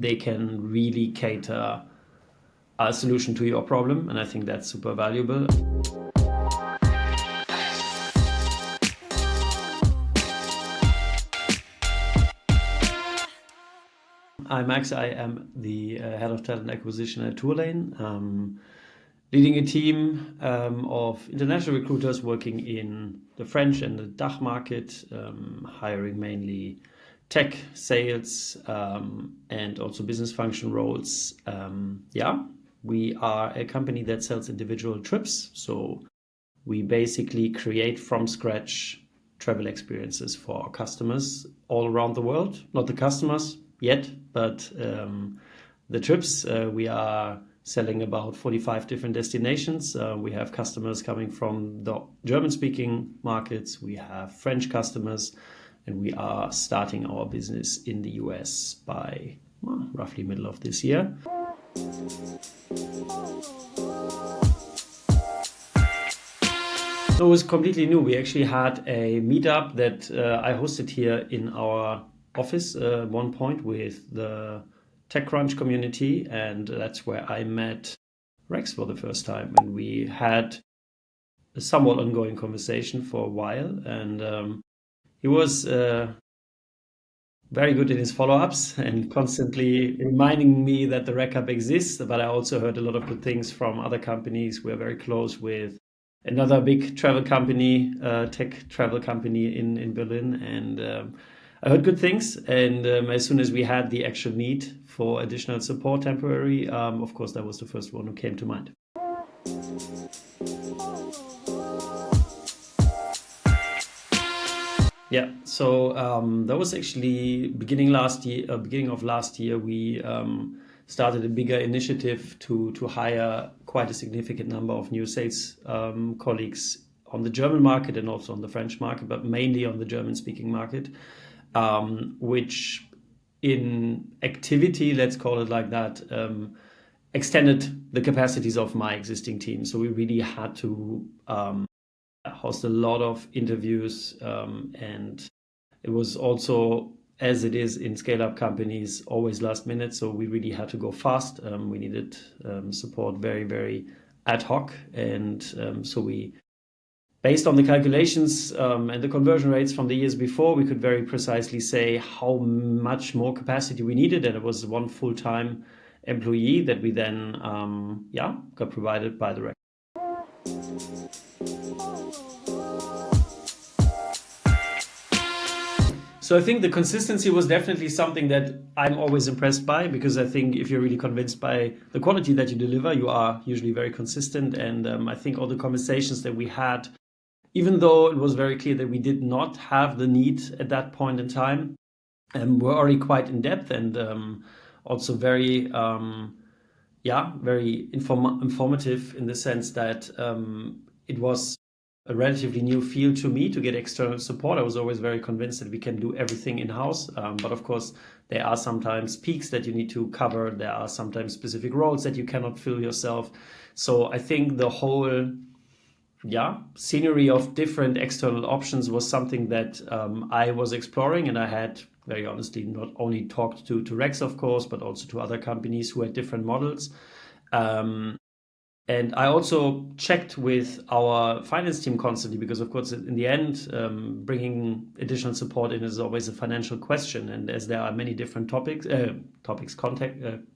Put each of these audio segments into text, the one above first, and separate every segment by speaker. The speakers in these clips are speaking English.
Speaker 1: they can really cater a solution to your problem, and I think that's super valuable. I'm Max. I am the head of talent acquisition at Tourlane, leading a team of international recruiters working in the French and the DACH market, hiring mainly tech, sales, and also business function roles. We are a company that sells individual trips. So we basically create from scratch travel experiences for our customers all around the world. Not the customers yet, but the trips. We are selling about 45 different destinations. We have customers coming from the German-speaking markets. We have French customers, and we are starting our business in the US by roughly middle of this year. So it was completely new. We actually had a meetup that I hosted here in our office at one point with the TechCrunch community, and that's where I met Rex for the first time. And we had a somewhat ongoing conversation for a while, and he was very good in his follow-ups and constantly reminding me that the RecUp exists. But I also heard a lot of good things from other companies. We're very close with another big travel company, tech travel company in Berlin, and I heard good things. And as soon as we had the actual need for additional support temporary, of course, that was the first one who came to mind. Yeah, so that was actually beginning of last year. We started a bigger initiative to hire quite a significant number of new sales colleagues on the German market and also on the French market, but mainly on the German-speaking market, which in activity, let's call it like that, extended the capacities of my existing team. So we really had to host a lot of interviews, and it was also, as it is in scale-up companies, always last minute. So we really had to go fast. We needed support very, very ad hoc. And so we, based on the calculations and the conversion rates from the years before, we could very precisely say how much more capacity we needed. And it was one full-time employee that we then got provided by the REC. So I think the consistency was definitely something that I'm always impressed by, because I think if you're really convinced by the quality that you deliver, you are usually very consistent. And I think all the conversations that we had, even though it was very clear that we did not have the need at that point in time, were already quite in depth and also very, very informative in the sense that it was a relatively new field to me to get external support. I was always very convinced that we can do everything in-house. But of course, there are sometimes peaks that you need to cover. There are sometimes specific roles that you cannot fill yourself. So I think the whole scenery of different external options was something that I was exploring. And I had, very honestly, not only talked to Rex, of course, but also to other companies who had different models. And I also checked with our finance team constantly, because, of course, in the end, bringing additional support in is always a financial question. And as there are many different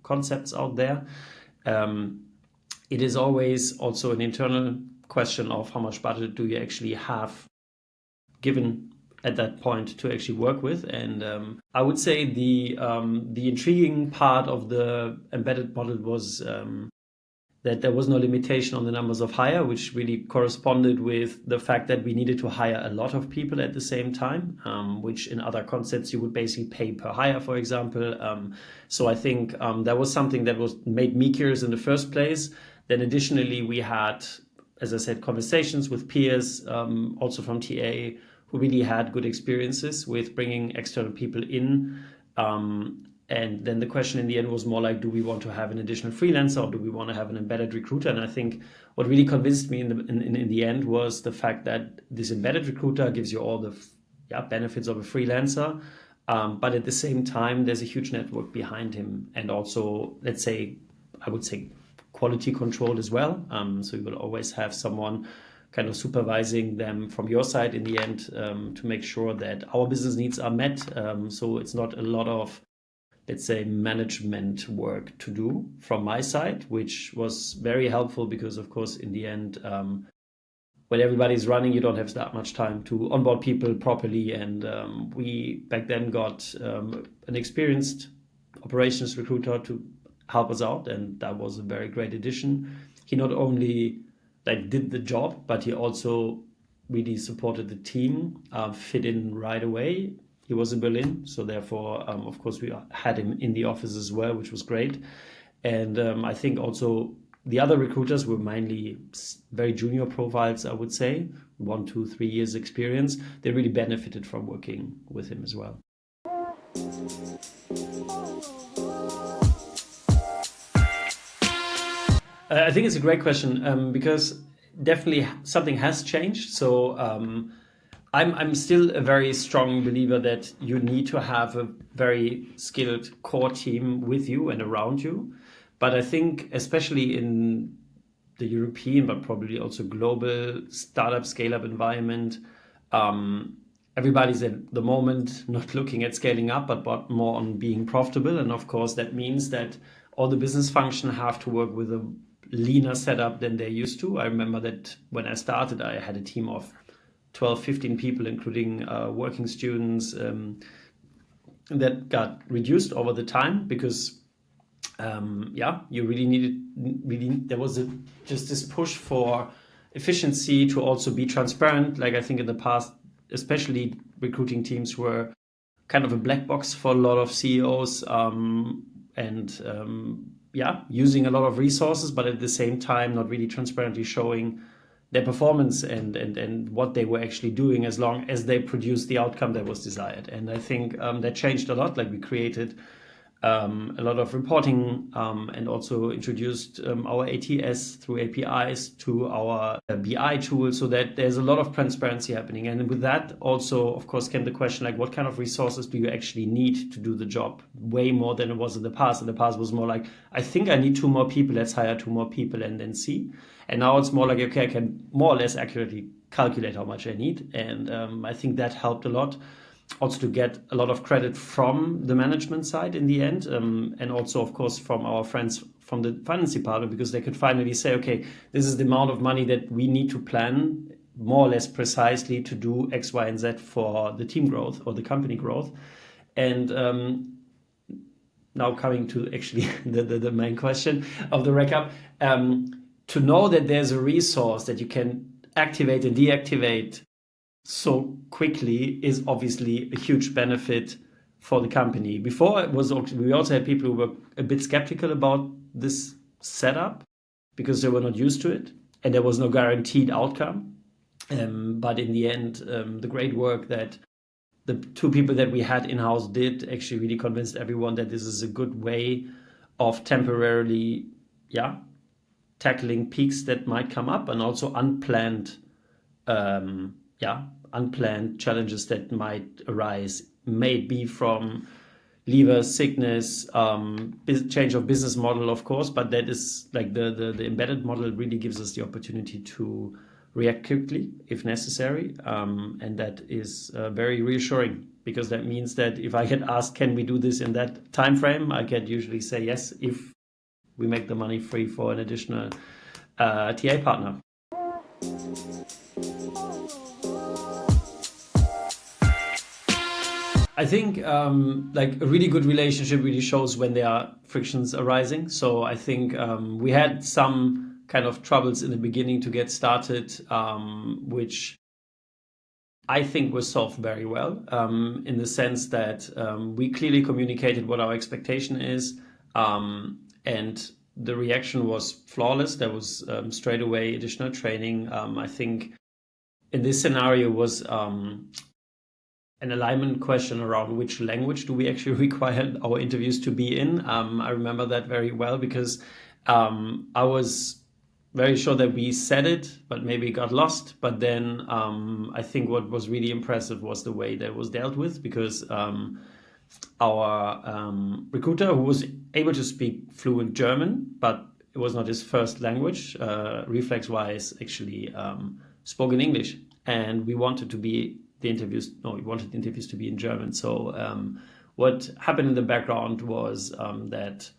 Speaker 1: concepts out there, it is always also an internal question of how much budget do you actually have given at that point to actually work with. And I would say the intriguing part of the embedded model was that there was no limitation on the numbers of hire, which really corresponded with the fact that we needed to hire a lot of people at the same time, which in other concepts you would basically pay per hire, for example. So I think that was something that made me curious in the first place. Then additionally, we had, as I said, conversations with peers, also from TA, who really had good experiences with bringing external people in. And then the question in the end was more like, do we want to have an additional freelancer, or do we want to have an embedded recruiter? And I think what really convinced me in the end was the fact that this embedded recruiter gives you all the benefits of a freelancer, But at the same time, there's a huge network behind him, and also, let's say, I would say quality control as well. So you will always have someone kind of supervising them from your side in the end, to make sure that our business needs are met. So it's not a lot of, let's say, management work to do from my side, which was very helpful because, of course, in the end, when everybody's running, you don't have that much time to onboard people properly. And we back then got an experienced operations recruiter to help us out, and that was a very great addition. He not only like did the job, but he also really supported the team, fit in right away. He was in Berlin, so therefore, of course, we had him in the office as well, which was great. And I think also the other recruiters were mainly very junior profiles, I would say, 1, 2, 3 years experience. They really benefited from working with him as well. I think it's a great question, because definitely something has changed. So I'm still a very strong believer that you need to have a very skilled core team with you and around you. But I think especially in the European, but probably also global startup scale-up environment, everybody's at the moment not looking at scaling up, but more on being profitable. And of course, that means that all the business function have to work with a leaner setup than they're used to. I remember that when I started, I had a team of 12, 15 people, including working students, that got reduced over the time because, you really needed, there was just this push for efficiency to also be transparent. Like I think in the past, especially recruiting teams were kind of a black box for a lot of CEOs, using a lot of resources, but at the same time, not really transparently showing their performance and what they were actually doing as long as they produced the outcome that was desired. And I think that changed a lot. Like we created a lot of reporting, and also introduced our ATS through APIs to our BI tool, so that there's a lot of transparency happening. And with that also, of course, came the question, like, what kind of resources do you actually need to do the job? Way more than it was in the past. In the past was more like, I think I need 2 more people, let's hire 2 more people and then see. And now it's more like, okay, I can more or less accurately calculate how much I need. And I think that helped a lot. Also to get a lot of credit from the management side in the end, and also, of course, from our friends from the finance department, because they could finally say, okay, this is the amount of money that we need to plan more or less precisely to do X, Y, and Z for the team growth or the company growth. And now coming to actually the main question of the recap, to know that there's a resource that you can activate and deactivate so quickly is obviously a huge benefit for the company. Before it was, we also had people who were a bit skeptical about this setup because they were not used to it and there was no guaranteed outcome. But in the end, the great work that the 2 people that we had in-house did actually really convinced everyone that this is a good way of temporarily, tackling peaks that might come up, and also unplanned challenges that might arise, may it be from leavers, sickness, change of business model, of course, but that is like the embedded model really gives us the opportunity to react quickly if necessary. And that is very reassuring, because that means that if I get asked, can we do this in that time frame, I can usually say yes, if we make the money free for an additional TA partner. I think like a really good relationship really shows when there are frictions arising. So I think we had some kind of troubles in the beginning to get started, which I think was solved very well, in the sense that we clearly communicated what our expectation is, and the reaction was flawless. There was straight away additional training. I think in this scenario was an alignment question around which language do we actually require our interviews to be in. I remember that very well because I was very sure that we said it, but maybe it got lost. But then I think what was really impressive was the way that it was dealt with, because our recruiter, who was able to speak fluent German, but it was not his first language, reflex-wise, actually spoke in English. And we wanted the interviews to be in German. So what happened in the background was that,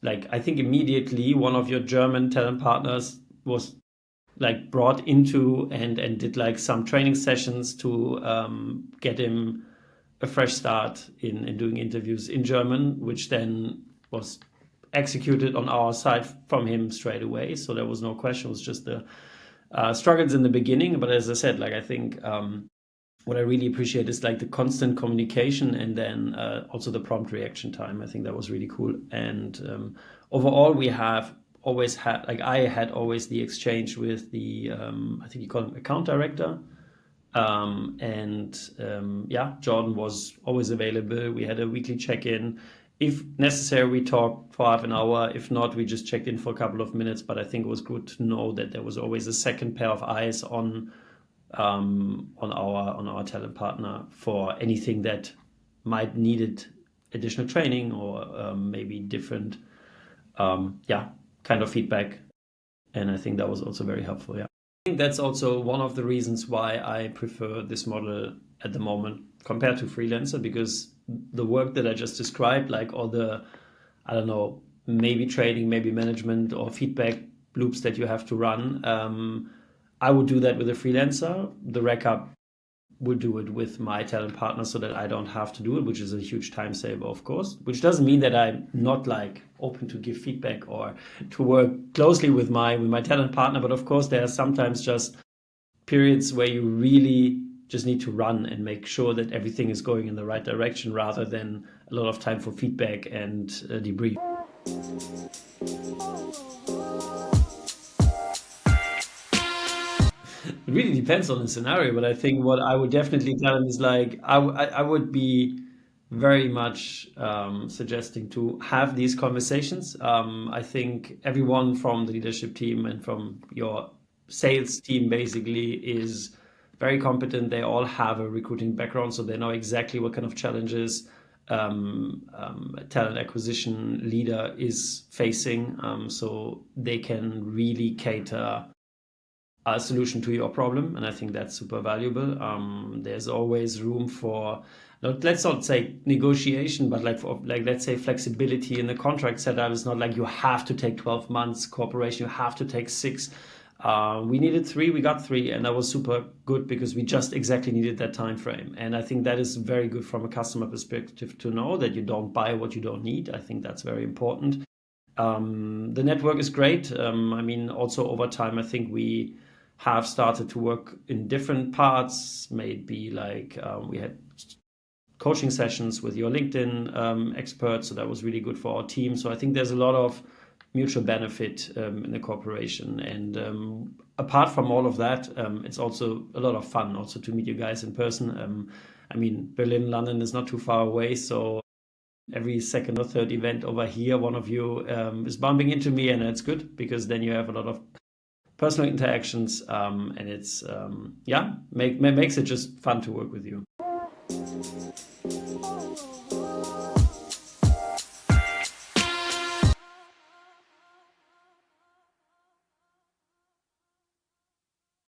Speaker 1: like, I think immediately one of your German talent partners was like brought into and did like some training sessions to get him a fresh start in doing interviews in German, which then was executed on our side from him straight away. So there was no question. It was just the struggles in the beginning. But as I said, like, I think what I really appreciate is like the constant communication, and then also the prompt reaction time. I think that was really cool. And overall, we have always had, like, I had always the exchange with the, I think you call him account director. Yeah, Jordan was always available. We had a weekly check-in. If necessary, we talked for half an hour. If not, we just checked in for a couple of minutes. But I think it was good to know that there was always a second pair of eyes on our talent partner for anything that might needed additional training or maybe different kind of feedback. And I think that was also very helpful. Yeah, I think that's also one of the reasons why I prefer this model at the moment compared to freelancer, because the work that I just described, like all the, I don't know, maybe training, maybe management or feedback loops that you have to run, I would do that with a freelancer. The Rec-Up would do it with my talent partner so that I don't have to do it, which is a huge time saver, of course, which doesn't mean that I'm not like open to give feedback or to work closely with my talent partner. But of course, there are sometimes just periods where you really just need to run and make sure that everything is going in the right direction, rather than a lot of time for feedback and debrief. It really depends on the scenario, but I think what I would definitely tell him is like, I would be very much suggesting to have these conversations. I think everyone from the leadership team and from your sales team basically is very competent. They all have a recruiting background, so they know exactly what kind of challenges a talent acquisition leader is facing. So they can really cater a solution to your problem, and I think that's super valuable. There's always room for, let's not say negotiation, but let's say flexibility in the contract setup. It's not like you have to take 12 months cooperation, you have to take 6. We needed 3, we got 3, and that was super good because we just exactly needed that time frame. And I think that is very good from a customer perspective to know that you don't buy what you don't need. I think that's very important. The network is great. I mean, also over time, I think we have started to work in different parts. Maybe like we had coaching sessions with your LinkedIn experts, so that was really good for our team. So I think there's a lot of mutual benefit in the cooperation. And apart from all of that, it's also a lot of fun also to meet you guys in person. I mean, Berlin, London is not too far away, so every second or third event over here, one of you is bumping into me, and it's good because then you have a lot of personal interactions, and it's makes it just fun to work with you.